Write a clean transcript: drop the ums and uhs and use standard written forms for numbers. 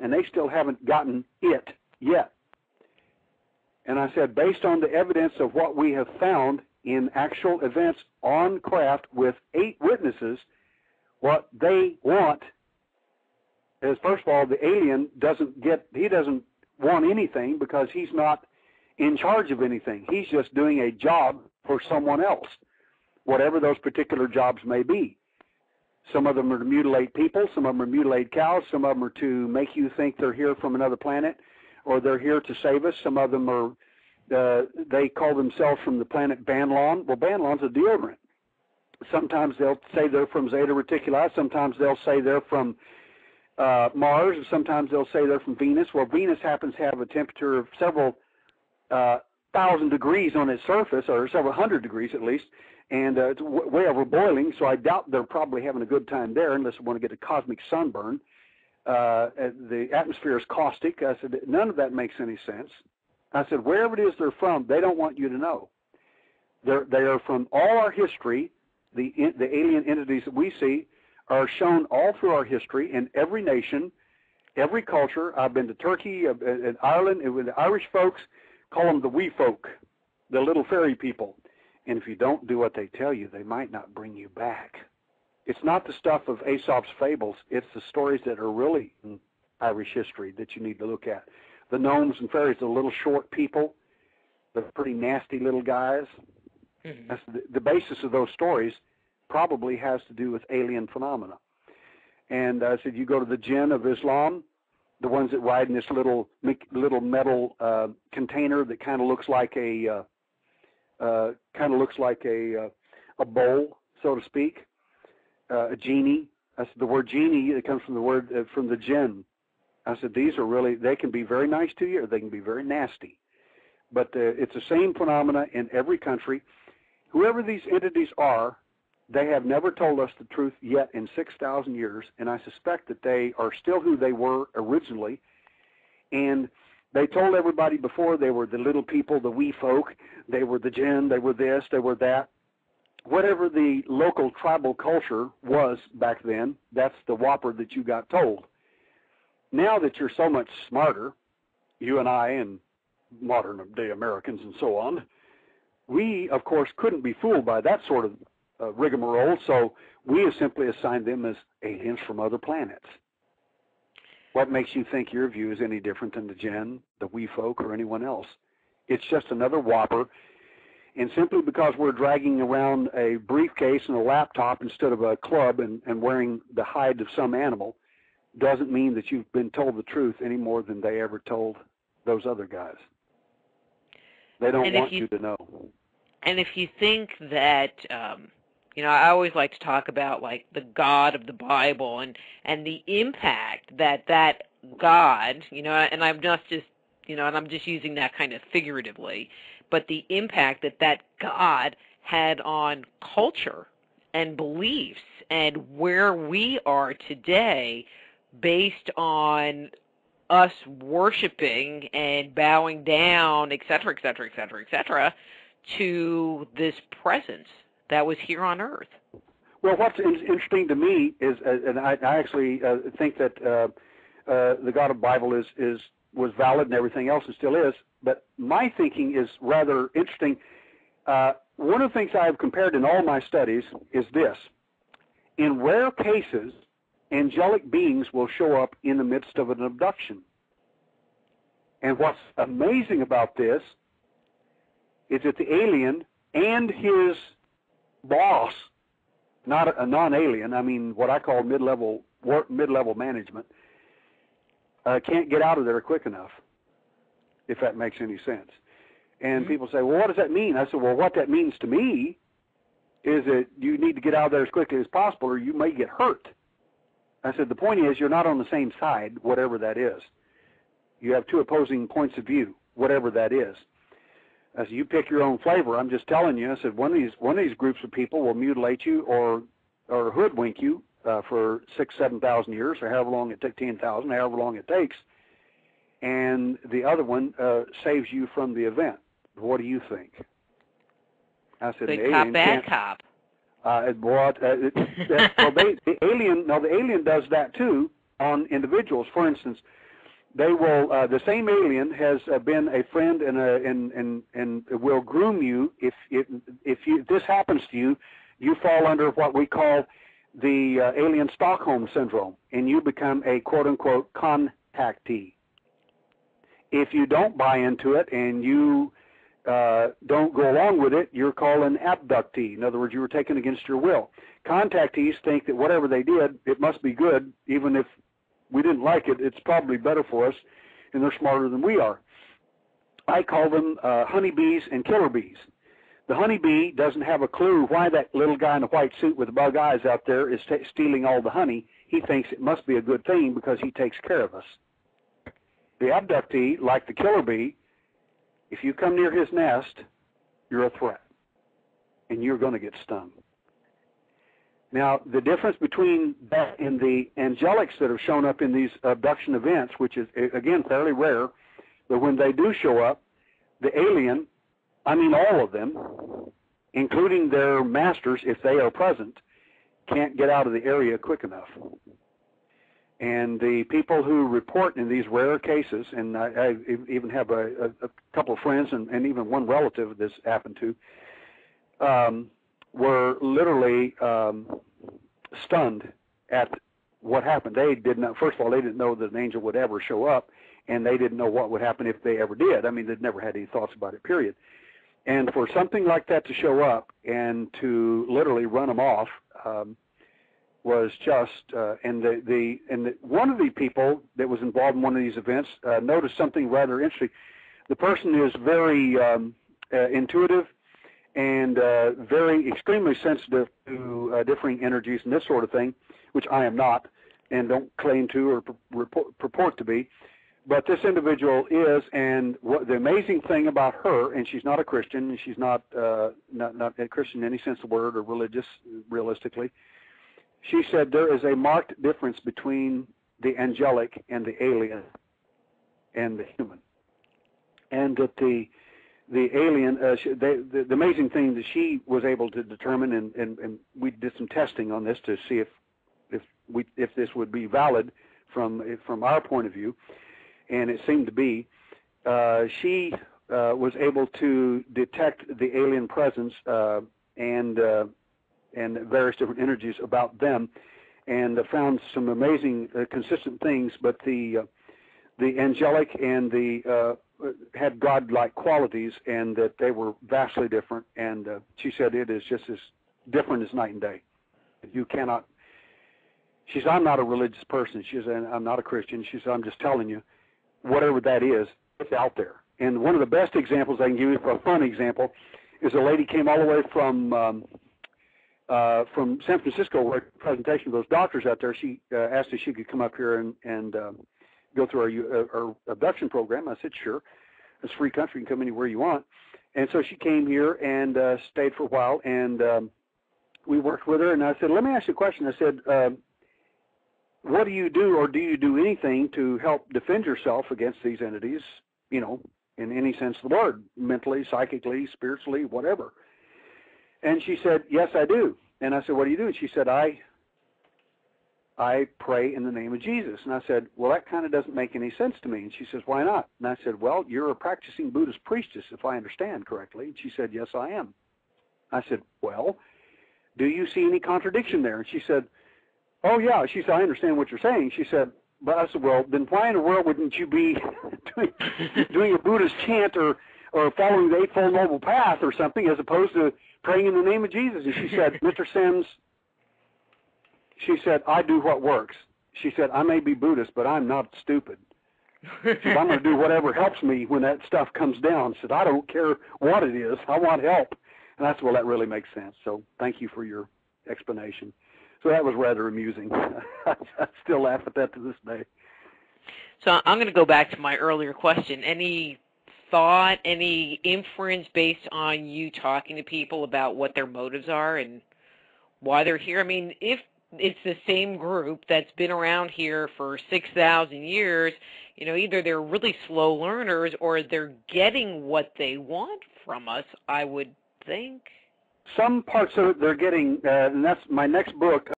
and they still haven't gotten it yet. And I said, based on the evidence of what we have found in actual events on craft with 8 witnesses, what they want is, first of all, the alien doesn't want anything because he's not in charge of anything. He's just doing a job for someone else, whatever those particular jobs may be. Some of them are to mutilate people, some of them are to mutilate cows, some of them are to make you think they're here from another planet, or they're here to save us. Some of them are, they call themselves from the planet Banlon. Well, Banlon's a deodorant. Sometimes they'll say they're from Zeta Reticuli. Sometimes they'll say they're from Mars. Sometimes they'll say they're from Venus. Well, Venus happens to have a temperature of several thousand degrees on its surface, or several hundred degrees at least, and it's way over boiling, so I doubt they're probably having a good time there unless they want to get a cosmic sunburn. The atmosphere is caustic. I said, none of that makes any sense. I said, wherever it is they're from, they don't want you to know. They are from all our history. The alien entities that we see are shown all through our history in every nation, every culture. I've been to Turkey, and Ireland, and with the Irish folks, call them the wee folk, the little fairy people. And if you don't do what they tell you, they might not bring you back. It's not the stuff of Aesop's fables. It's the stories that are really in Irish history that you need to look at. The gnomes and fairies, the little short people, the pretty nasty little guys. Mm-hmm. That's the basis of those stories probably has to do with alien phenomena. And I said, you go to the jinn of Islam, the ones that ride in this little metal container that kind of looks like a bowl, so to speak, a genie. I said, the word genie, it comes from the word from the jinn. I said, these are really, they can be very nice to you or they can be very nasty. But it's the same phenomena in every country. Whoever these entities are, they have never told us the truth yet in 6,000 years, and I suspect that they are still who they were originally. And they told everybody before they were the little people, the wee folk, they were the jinn, they were this, they were that. Whatever the local tribal culture was back then, that's the whopper that you got told. Now that you're so much smarter, you and I and modern-day Americans and so on, we, of course, couldn't be fooled by that sort of rigmarole, so we have simply assigned them as aliens from other planets. What makes you think your view is any different than the jinn, the wee folk, or anyone else? It's just another whopper, and simply because we're dragging around a briefcase and a laptop instead of a club and wearing the hide of some animal doesn't mean that you've been told the truth any more than they ever told those other guys. They don't want you to know. And if you think that, I always like to talk about like the God of the Bible and the impact that God, and I'm not just, and I'm just using that kind of figuratively, but the impact that God had on culture and beliefs and where we are today based on us worshiping and bowing down, et cetera, et cetera, et cetera, et cetera, to this presence that was here on Earth. Well, what's interesting to me is, and I actually think that the God of the Bible was valid and everything else, and still is, but my thinking is rather interesting. One of the things I have compared in all my studies is this. In rare cases, angelic beings will show up in the midst of an abduction. And what's amazing about this is that the alien and his boss, not a non-alien, I mean what I call mid-level management, can't get out of there quick enough, if that makes any sense. And people say, well, what does that mean? I said, well, what that means to me is that you need to get out of there as quickly as possible or you may get hurt. I said, the point is you're not on the same side, whatever that is. You have two opposing points of view, whatever that is. I said, you pick your own flavor. I'm just telling you. I said, one of these groups of people will mutilate you or hoodwink you for 6,000-7,000 years, or however long it takes, 10,000, however long it takes, and the other one saves you from the event. What do you think? I said, good cop, bad cop. The alien does that too on individuals. For instance, They will. The same alien has been a friend and will groom you. If this happens to you, you fall under what we call the alien Stockholm syndrome, and you become a quote-unquote contactee. If you don't buy into it and you don't go along with it, you're called an abductee. In other words, you were taken against your will. Contactees think that whatever they did, it must be good, even if we didn't like it, it's probably better for us, and they're smarter than we are. I call them honeybees and killer bees. The honeybee doesn't have a clue why that little guy in the white suit with the bug eyes out there is stealing all the honey. He thinks it must be a good thing because he takes care of us. The abductee, like the killer bee, if you come near his nest, you're a threat, and you're going to get stung. Now, the difference between that and the angelics that have shown up in these abduction events, which is, again, fairly rare, but when they do show up, the alien, I mean all of them, including their masters, if they are present, can't get out of the area quick enough. And the people who report in these rare cases, and I even have a couple of friends and even one relative this happened to, were literally stunned at what happened. They did not, first of all, they didn't know that an angel would ever show up, and they didn't know what would happen if they ever did. I mean, they'd never had any thoughts about it, period. And for something like that to show up and to literally run them off was just, and one of the people that was involved in one of these events noticed something rather interesting. The person is very intuitive and very extremely sensitive to differing energies and this sort of thing, which I am not and don't claim to or purport to be. But this individual is, and what the amazing thing about her, and she's not a Christian, and she's not a Christian in any sense of the word or religious, realistically, she said there is a marked difference between the angelic and the alien and the human. And that the alien, the amazing thing that she was able to determine, and we did some testing on this to see if this would be valid from our point of view, and it seemed to be. She was able to detect the alien presence and various different energies about them, and found some amazing consistent things. But the angelic and the had God-like qualities, and that they were vastly different. And she said it is just as different as night and day. You cannot. She said, I'm not a religious person. She said, I'm not a Christian. She said, I'm just telling you, whatever that is, it's out there. And one of the best examples I can give you, for a fun example, is a lady came all the way from San Francisco, where a presentation of those doctors out there. She asked if she could come up here and go through our abduction program. I said, sure. It's a free country. You can come anywhere you want. And so she came here and stayed for a while, and we worked with her. And I said, let me ask you a question. I said, what do you do, or do you do anything to help defend yourself against these entities, you know, in any sense of the word, mentally, psychically, spiritually, whatever? And she said, yes, I do. And I said, what do you do? And she said, I pray in the name of Jesus. And I said, well, that kind of doesn't make any sense to me. And she says, why not? And I said, well, you're a practicing Buddhist priestess, if I understand correctly. And she said, yes, I am. I said, well, do you see any contradiction there? And she said, oh, yeah. She said, I understand what you're saying. She said, but I said, well, then why in the world wouldn't you be doing a Buddhist chant or following the Eightfold Noble Path or something, as opposed to praying in the name of Jesus? And she said, Mr. Sims, she said, I do what works. She said, I may be Buddhist, but I'm not stupid. She said, I'm going to do whatever helps me when that stuff comes down. She said, I don't care what it is. I want help. And I said, well, that really makes sense. So thank you for your explanation. So that was rather amusing. I still laugh at that to this day. So I'm going to go back to my earlier question. Any thought, any inference based on you talking to people about what their motives are and why they're here? I mean, if it's the same group that's been around here for 6,000 years, you know, either they're really slow learners or they're getting what they want from us, I would think. Some parts of it they're getting, and that's my next book.